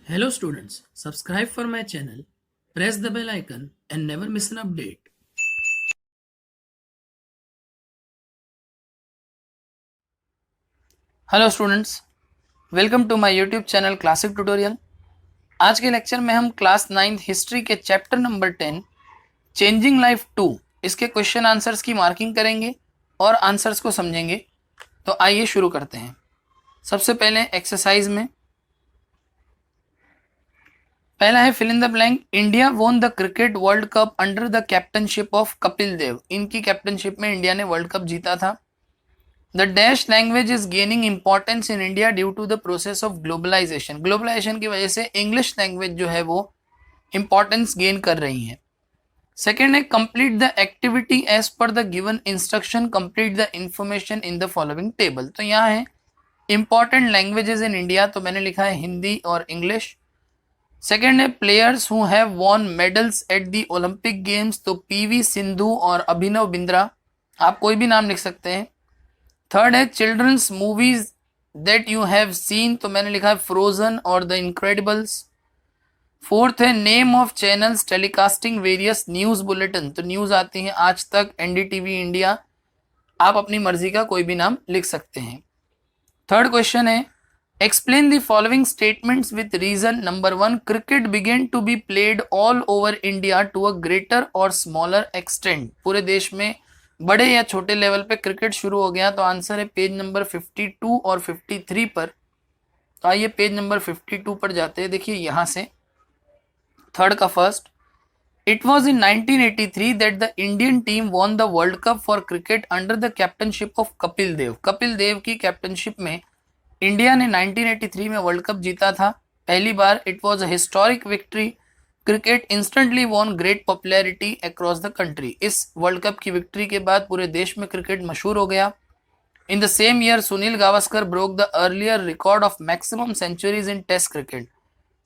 Hello students, subscribe for my channel, press the bell icon and never miss an update. Hello students, welcome to my YouTube channel classic tutorial. आज के lecture में हम class 9 history के chapter number 10 changing life 2 इसके question answers की marking करेंगे और answers को समझेंगे। तो आइए शुरू करते हैं। सबसे पहले एक्सरसाइज में पहला है fill in the blank. India won the cricket world cup under the captainship of Kapil Dev. इनकी कैप्टनशिप में इंडिया ने वर्ल्ड कप जीता था। The Dash language is gaining importance in India due to the process of globalization. Globalization की वजह से English language जो है वो इंपॉर्टेंस गेन कर रही है। सेकेंड है complete the activity as per the given instruction, complete the information in the following table. तो यहाँ है इंपॉर्टेंट लैंग्वेजेस इन इंडिया, तो मैंने लिखा है हिंदी और इंग्लिश। सेकेंड है players who have von medals at the Olympic games, तो पीवी सिंधु और अभिनव बिंद्रा, आप कोई भी नाम लिख सकते हैं। थर्ड है children's movies that you have seen, तो मैंने लिखा है फ्रोजन और द इनक्रेडिबल्स। फोर्थ है name of channels telecasting various news bulletin, तो न्यूज आती है आज तक, एनडीटीवी इंडिया, आप अपनी मर्जी का कोई भी नाम लिख सकते हैं। थर्ड क्वेश्चन है explain the following statements with reason. Number 1, cricket began to be played all over India to a greater or smaller extent. पूरे देश में बड़े या छोटे लेवल पे क्रिकेट शुरू हो गया। तो आंसर है पेज नंबर 52 और 53 पर। तो आइए पेज नंबर 52 पर जाते हैं। देखिए यहाँ से थर्ड का first, it was in 1983 that the Indian team won the world cup for cricket under the captainship of Kapil Dev. Kapil Dev की कैप्टनशिप में इंडिया ने 1983 में वर्ल्ड कप जीता था पहली बार। It was a historic victory. Cricket instantly won great popularity across the country. इस world cup की विक्ट्री के बाद पूरे देश में क्रिकेट मशहूर हो गया। In the same year Sunil Gavaskar broke the earlier record of maximum centuries in test cricket.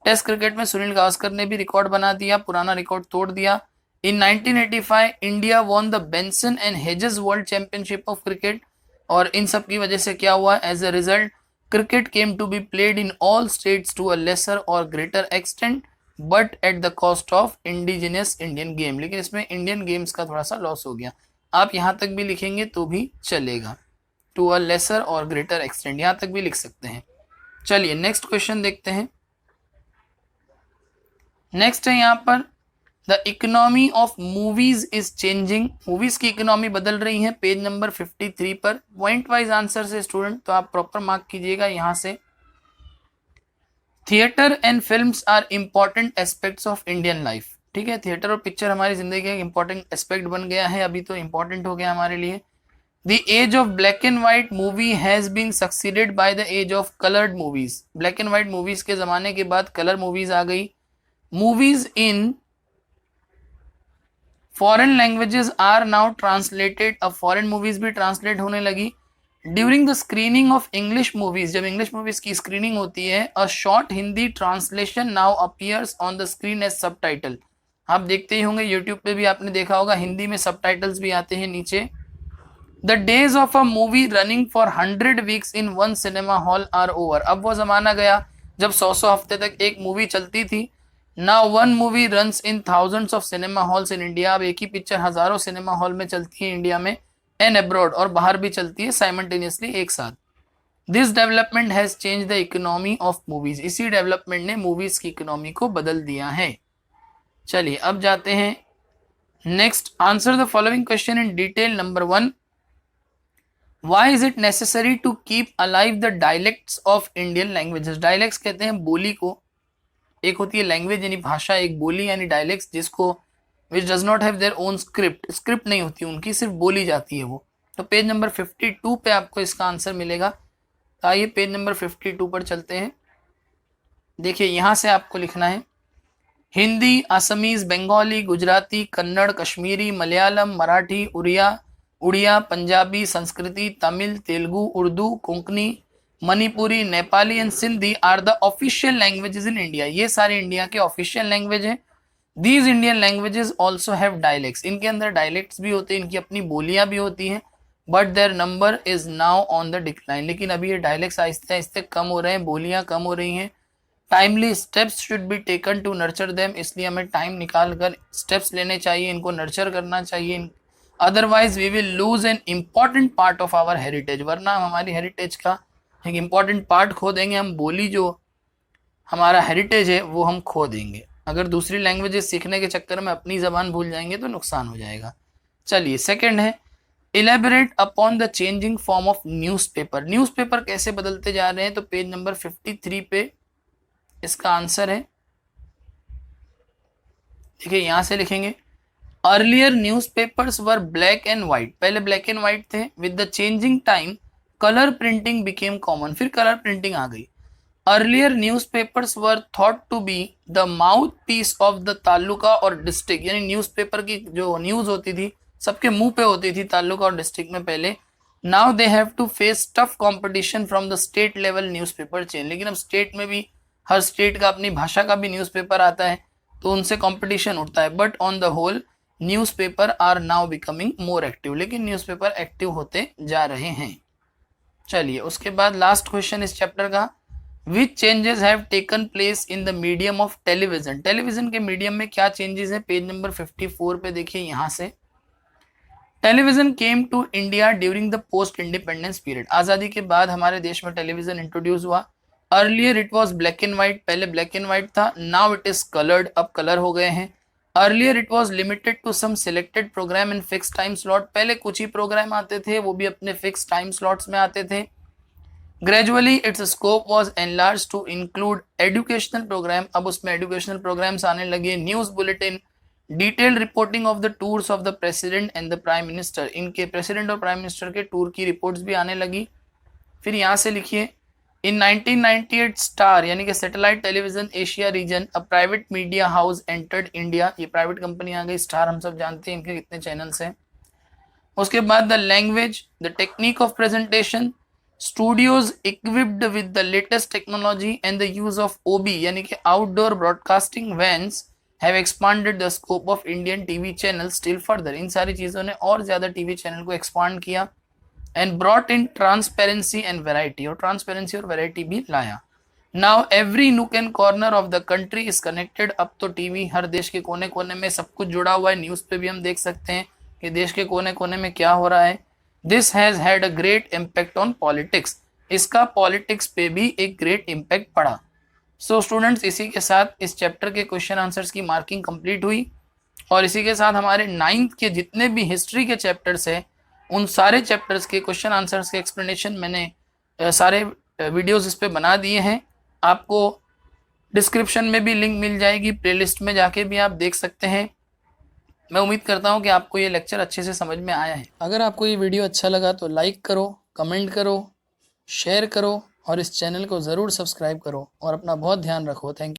Test cricket में सुनील गावस्कर ने भी रिकॉर्ड बना दिया, पुराना रिकॉर्ड तोड़ दिया। In 1985 India won the Benson and Hedges world championship of cricket. और इन सब की वजह से क्या हुआ, as a result cricket came to be played in all states to a lesser or greater extent but at the cost of indigenous Indian game. लेकिन इसमें इंडियन गेम्स का थोड़ा सा लॉस हो गया। आप यहाँ तक भी लिखेंगे तो भी चलेगा, to a lesser or greater extent, यहाँ तक भी लिख सकते हैं। चलिए नेक्स्ट क्वेश्चन देखते हैं। नेक्स्ट है यहाँ पर the economy of movies is changing. Movies की इकोनॉमी बदल रही है, पेज नंबर 53 पर। पॉइंट वाइज आंसर से स्टूडेंट, तो आप प्रॉपर मार्क कीजिएगा यहाँ से। Theatre and films are important aspects of Indian life. ठीक है, थिएटर और पिक्चर हमारी जिंदगी का एक इंपॉर्टेंट एस्पेक्ट बन गया है, अभी तो इंपॉर्टेंट हो गया हमारे लिए। The age of black and white movie has been succeeded by the age of coloured movies. Black and white movies के जमाने के बाद कलर मूवीज आ गई। Movies in foreign languages are now translated. अब फॉरेन मूवीज भी translate होने लगी। During the screening of English movies, जब इंग्लिश मूवीज की स्क्रीनिंग होती है, a short Hindi translation now appears on the screen as subtitle. आप देखते ही होंगे यूट्यूब पे भी आपने देखा होगा, हिंदी में सबटाइटल्स भी आते हैं नीचे। The days of a movie running for 100 weeks in one cinema hall are over. अब वो जमाना गया जब 100 हफ्ते तक एक मूवी चलती थी। Now one movie runs in thousands of cinema halls in India. अब एक ही पिक्चर हजारों सिनेमा हॉल में चलती है इंडिया में, एंड अब्रॉड, और बाहर भी चलती है साइमल्टेनियसली, एक साथ। This development has change the economy of movies. इसी डेवलपमेंट ने मूवीज की इकोनॉमी को बदल दिया है। चलिए अब जाते हैं next. Answer the following question in detail. Number 1, why is it necessary to keep alive the dialects of Indian languages. Dialects कहते हैं बोली को। एक होती है लैंग्वेज यानी भाषा, एक बोली यानी डायलेक्ट्स, जिसको which does not have their own script. Script नहीं होती उनकी, सिर्फ बोली जाती है वो। तो पेज नंबर 52 पे आपको इसका आंसर मिलेगा। तो आइए पेज नंबर 52 पर चलते हैं। देखिए यहाँ से आपको लिखना है हिंदी, असमीज, बंगाली, गुजराती, कन्नड़, कश्मीरी, मलयालम, मराठी, उड़िया, पंजाबी, संस्कृति, Tamil, Telugu, Urdu, Konkani, Manipuri, Nepali and Sindhi are the official languages in India. ये सारे इंडिया के ऑफिशियल लैंग्वेज हैं। These Indian languages also have dialects. इनके अंदर डायलेक्ट्स भी होते हैं, इनकी अपनी बोलियां भी होती हैं। But their number is now on the decline. लेकिन अभी ये डायलेक्ट्स आहिस्ते आहिस्ते कम हो रहे हैं, बोलियां कम हो रही हैं। Timely steps should be taken to nurture them, इसलिए हमें टाइम निकाल कर स्टेप्स लेने चाहिए, इनको नर्चर करना चाहिए। Otherwise we will lose an important part of our heritage, वरना हम हमारी हेरिटेज का एक इम्पॉर्टेंट पार्ट खो देंगे। हम बोली जो हमारा हेरिटेज है वो हम खो देंगे। अगर दूसरी लैंग्वेजेस सीखने के चक्कर में अपनी ज़बान भूल जाएंगे तो नुकसान हो जाएगा। चलिए सेकंड है elaborate upon the changing form of newspaper. Newspaper कैसे बदलते जा रहे हैं, तो पेज नंबर 53 पे इसका आंसर है। देखिए यहां से लिखेंगे earlier newspapers were black and white, पहले ब्लैक एंड व्हाइट थे। With the changing time colour printing became common, फिर कलर प्रिंटिंग आ गई। Earlier newspapers were thought to be the mouthpiece of the taluka और डिस्ट्रिक्ट, यानी newspaper की जो news होती थी सबके मुंह पे होती थी तालुका और डिस्ट्रिक्ट में पहले। Now they have to face tough competition from the state level newspaper chain, लेकिन अब स्टेट में भी हर स्टेट का अपनी भाषा का भी न्यूज़पेपर आता है तो उनसे कंपटीशन उठता है। But on the whole newspaper are now becoming more active, लेकिन न्यूज़पेपर एक्टिव होते जा रहे हैं। चलिए उसके बाद लास्ट क्वेश्चन इस चैप्टर का, विच changes have taken place in the medium of television, television के मीडियम में क्या चेंजेस है, पेज नंबर 54 पे देखिए। यहां से television came to India during the post independence period, आजादी के बाद हमारे देश में टेलीविजन इंट्रोड्यूस हुआ। Earlier it was black and white, पहले ब्लैक एंड व्हाइट था। नाउ इट इज कलर्ड, अब कलर हो गए हैं। Earlier it was limited to some selected programme in fix time slot, पहले कुछ ही प्रोग्राम आते थे वो भी अपने फिक्स टाइम स्लॉट्स में आते थे। Gradually its scope was enlarge to include educational programme, अब उसमें एजुकेशनल प्रोग्राम्स आने लगे। News bulletin, detailed reporting of the tours of the president and the prime minister, इनके प्रेसिडेंट और प्राइम मिनिस्टर के टूर की रिपोर्ट्स भी आने लगी। फिर यहाँ से लिखिए इन 1998 स्टार यानी कि satellite television Asia region a private media house entered India, ये प्राइवेट कंपनी आ गई। स्टार हम सब जानते हैं इनके कितने चैनल्स हैं। उसके बाद the language, the technique of presentation, studios equipped with the latest technology and the use of OB यानी कि outdoor broadcasting vans have expanded the scope of Indian TV channel still further, इन सारी चीज़ों ने और ज़्यादा टीवी चैनल को expand किया। And brought in transparency and variety, और ट्रांसपेरेंसी और वेराइटी भी लाया। Now every nook and corner of the country is connected, अब तो टीवी हर देश के कोने कोने में सब कुछ जुड़ा हुआ है। न्यूज़ पे भी हम देख सकते हैं कि देश के कोने कोने में क्या हो रहा है। This has had a great impact on politics, इसका पॉलिटिक्स पे भी एक ग्रेट इम्पैक्ट पड़ा। सो स्टूडेंट्स इसी के साथ इस चैप्टर के क्वेश्चन आंसर्स की मार्किंग कंप्लीट हुई, और इसी के साथ हमारे 9th के जितने भी हिस्ट्री के चैप्टर्स हैं उन सारे चैप्टर्स के क्वेश्चन आंसर्स के एक्सप्लेनेशन मैंने सारे वीडियोस इस पे बना दिए हैं। आपको डिस्क्रिप्शन में भी लिंक मिल जाएगी, प्लेलिस्ट में जाके भी आप देख सकते हैं। मैं उम्मीद करता हूँ कि आपको ये लेक्चर अच्छे से समझ में आया है। अगर आपको ये वीडियो अच्छा लगा तो लाइक करो, कमेंट करो, शेयर करो और इस चैनल को ज़रूर सब्सक्राइब करो और अपना बहुत ध्यान रखो। Thank you.